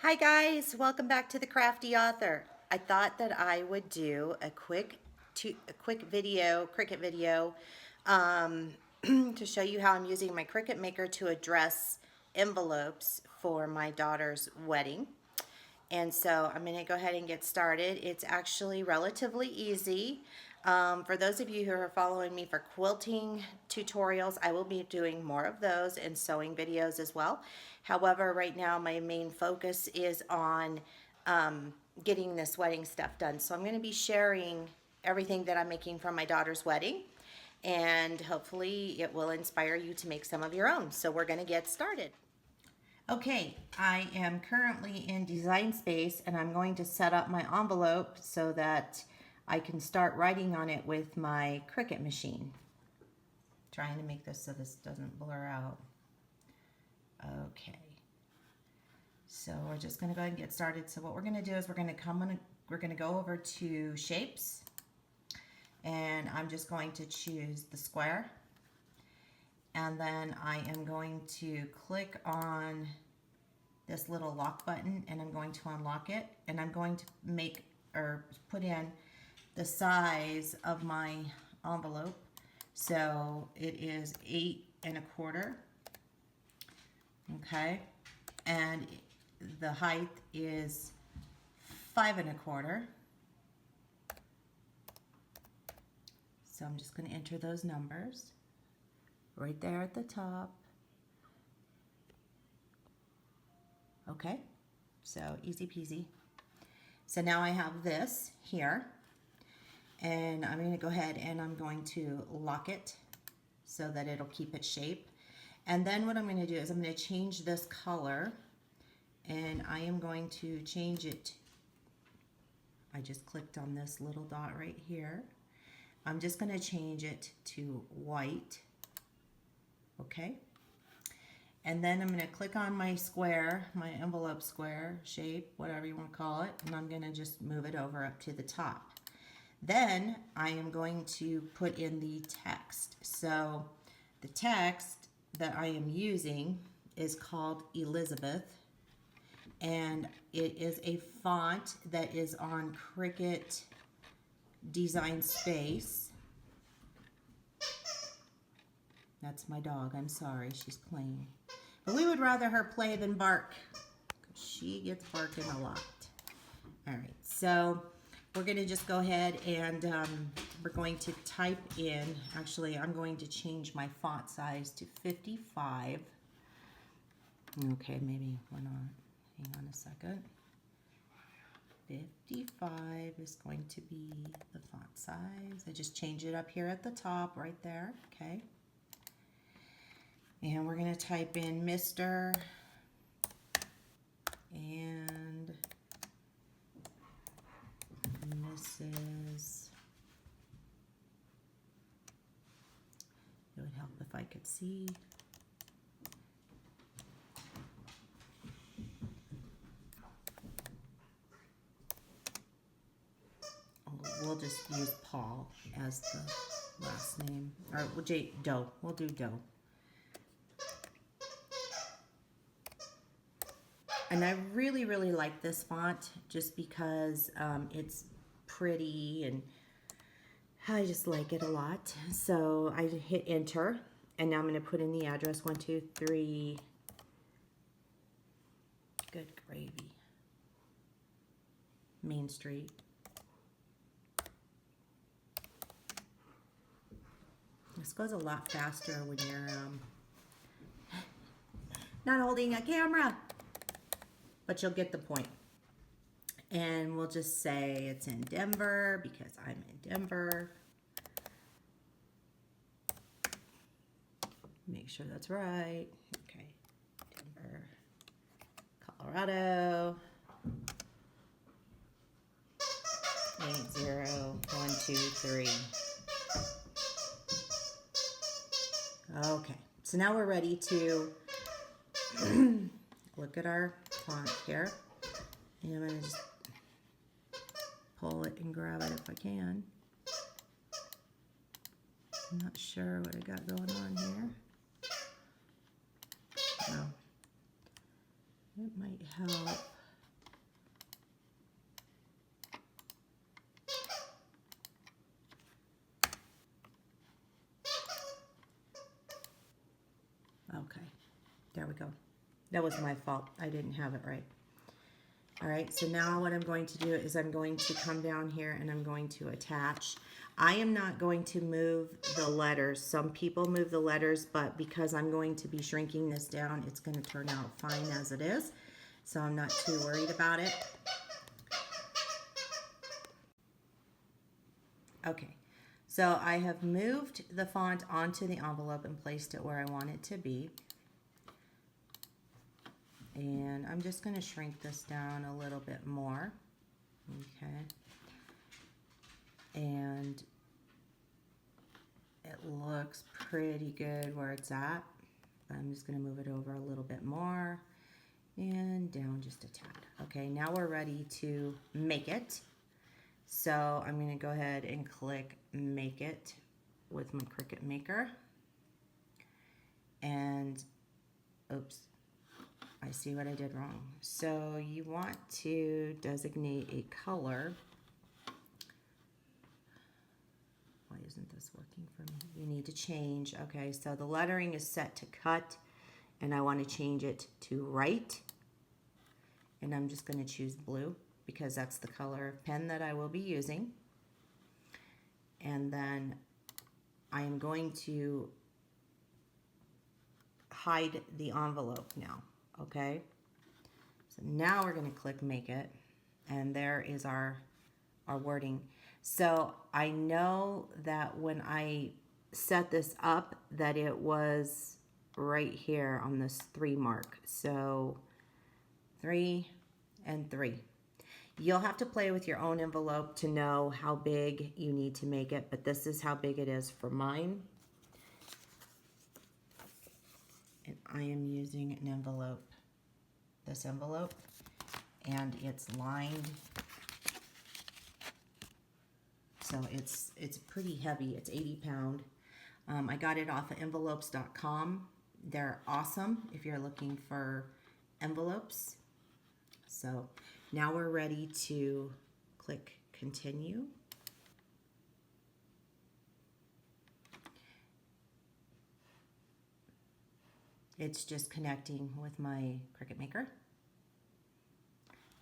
Hi guys, welcome back to the Crafty Author. I thought that I would do a quick video, Cricut video, to show you how I'm using my Cricut Maker to address envelopes for my daughter's wedding. And so I'm going to go ahead and get started. It's actually relatively easy. For those of you who are following me for quilting tutorials, I will be doing more of those and sewing videos as well. However, right now my main focus is on getting this wedding stuff done. So I'm going to be sharing everything that I'm making for my daughter's wedding, and hopefully it will inspire you to make some of your own. So we're going to get started. Okay, I am currently in Design Space and I'm going to set up my envelope so that I can start writing on it with my Cricut machine. Trying to make this so this doesn't blur out. Okay, so we're just going to go ahead and get started. So what we're going to do is we're going to go over to Shapes, and I'm just going to choose the square. And then I am going to click on this little lock button and I'm going to unlock it, and I'm going to make or put in the size of my envelope. So it is 8 1/4. Okay, and the height is 5 1/4. So I'm just going to enter those numbers right there at the top. Okay, so easy peasy. So now I have this here, and I'm going to go ahead and I'm going to lock it so that it'll keep its shape. And then what I'm going to do is I'm going to change this color, and I am going to change it. I just clicked on this little dot right here. I'm just going to change it to white. Okay, and then I'm going to click on my square, my envelope square, shape, whatever you want to call it, and I'm going to just move it over up to the top. Then I am going to put in the text. So the text that I am using is called Elizabeth, and it is a font that is on Cricut Design Space. That's my dog. I'm sorry. She's playing. But we would rather her play than bark, because she gets barking a lot. All right. So we're going to just go ahead and we're going to type in. Actually, I'm going to change my font size to 55. Okay, maybe we're not. Hang on a second. 55 is going to be the font size. I just change it up here at the top right there. Okay. And we're going to type in Mr. and Mrs. It would help if I could see. We'll just use Paul as the last name. Or Doe. We'll do Doe. And I really, really like this font just because it's pretty and I just like it a lot. So I hit enter, and now I'm going to put in the address 123. Good gravy. Main Street. This goes a lot faster when you're not holding a camera. But you'll get the point. And we'll just say it's in Denver because I'm in Denver. Make sure that's right. Okay, Denver, Colorado. 80123. Okay, so now we're ready to look at our font here, and I'm going to just pull it and grab it if I can. I'm not sure what I got going on here. Oh, it might help There we go. That was my fault. I didn't have it right. All right, so now what I'm going to do is I'm going to come down here and I'm going to attach. I am not going to move the letters. Some people move the letters, but because I'm going to be shrinking this down, it's going to turn out fine as it is. So I'm not too worried about it. Okay, so I have moved the font onto the envelope and placed it where I want it to be. And I'm just going to shrink this down a little bit more. Okay. And it looks pretty good where it's at. I'm just going to move it over a little bit more and down just a tad. Okay, now we're ready to make it. So I'm going to go ahead and click Make It with my Cricut Maker. And, oops. I see what I did wrong. So you want to designate a color. Why isn't this working for me? You need to change. Okay, so the lettering is set to cut, and I want to change it to right. And I'm just going to choose blue because that's the color of pen that I will be using. And then I am going to hide the envelope now. Okay, so now we're going to click Make It, and there is our wording. So I know that when I set this up that it was right here on this 3 mark. So 3 and 3. You'll have to play with your own envelope to know how big you need to make it, but this is how big it is for mine. And I am using an envelope, this envelope, and it's lined, so it's pretty heavy. It's 80 pound. I got it off of envelopes.com. They're awesome if you're looking for envelopes. So now we're ready to click Continue. It's just connecting with my Cricut Maker.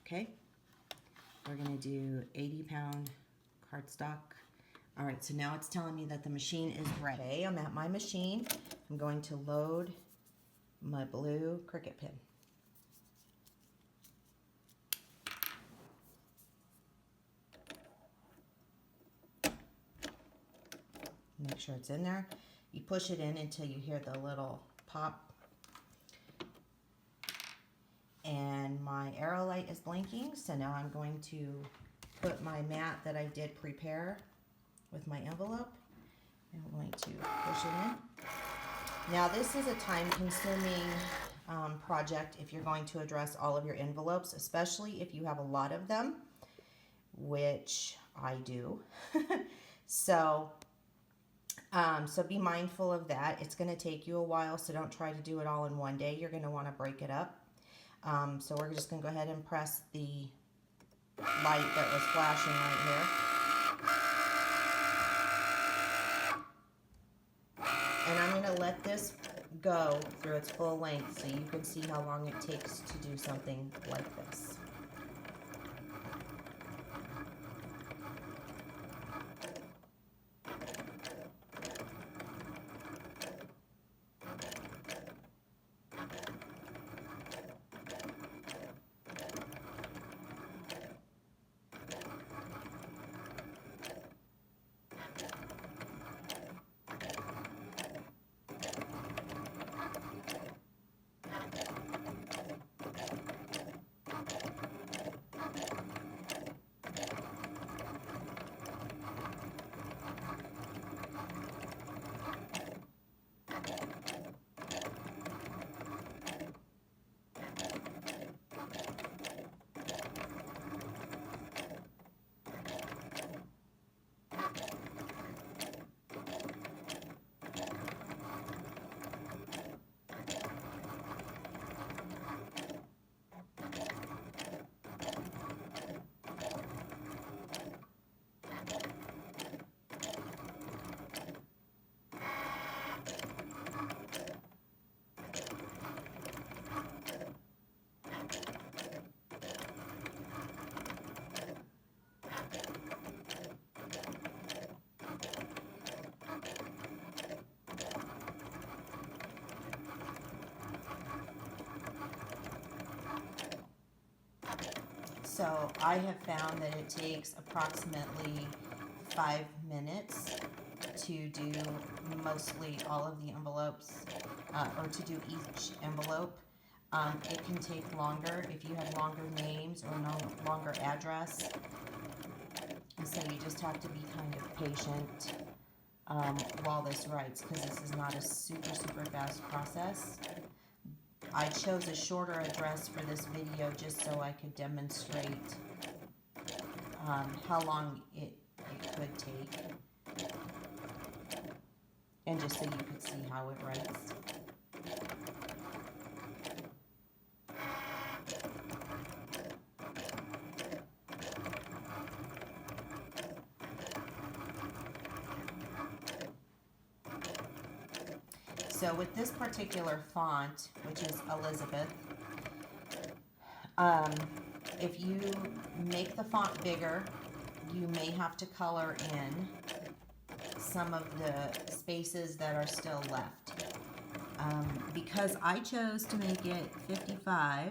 Okay, we're gonna do 80 pound cardstock. All right, so now it's telling me that the machine is ready. I'm at my machine. I'm going to load my blue Cricut pen. Make sure it's in there. You push it in until you hear the little pop. And my arrow light is blinking, so now I'm going to put my mat that I did prepare with my envelope. I'm going to push it in. Now this is a time-consuming project if you're going to address all of your envelopes, especially if you have a lot of them, which I do. So be mindful of that. It's going to take you a while, so don't try to do it all in one day. You're going to want to break it up. So we're just going to go ahead and press the light that was flashing right here. And I'm going to let this go through its full length so you can see how long it takes to do something like this. So I have found that it takes approximately 5 minutes to do mostly all of the envelopes, or to do each envelope. It can take longer if you have longer names or no longer address. And so you just have to be kind of patient while this writes, because this is not a super fast process. I chose a shorter address for this video just so I could demonstrate how long it could take, and just so you could see how it writes. So with this particular font, which is Elizabeth, if you make the font bigger, you may have to color in some of the spaces that are still left. Because I chose to make it 55,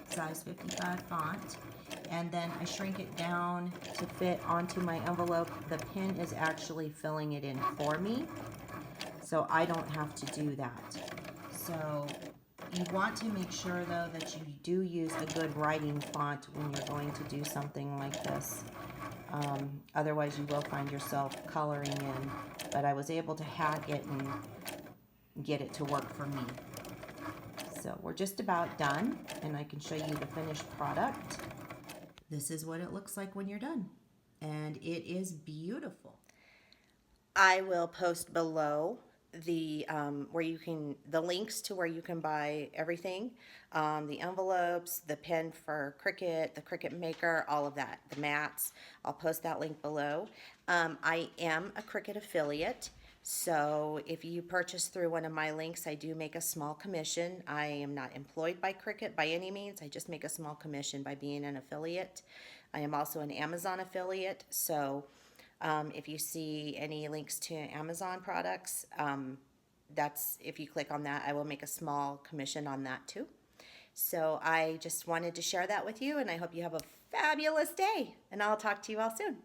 size 55 font, and then I shrink it down to fit onto my envelope, the pen is actually filling it in for me, so I don't have to do that. So you want to make sure though that you do use a good writing font when you're going to do something like this. Otherwise you will find yourself coloring in, but I was able to hack it and get it to work for me. So we're just about done, and I can show you the finished product. This is what it looks like when you're done, and it is beautiful. I will post below the the links to where you can buy everything, the envelopes, the pen for Cricut, the Cricut Maker, all of that, the mats. I'll post that link below. I am a Cricut affiliate, so if you purchase through one of my links, I do make a small commission. I am not employed by Cricut by any means. I just make a small commission by being an affiliate. I am also an Amazon affiliate, so if you see any links to Amazon products, that's, if you click on that, I will make a small commission on that too. So I just wanted to share that with you, and I hope you have a fabulous day, and I'll talk to you all soon.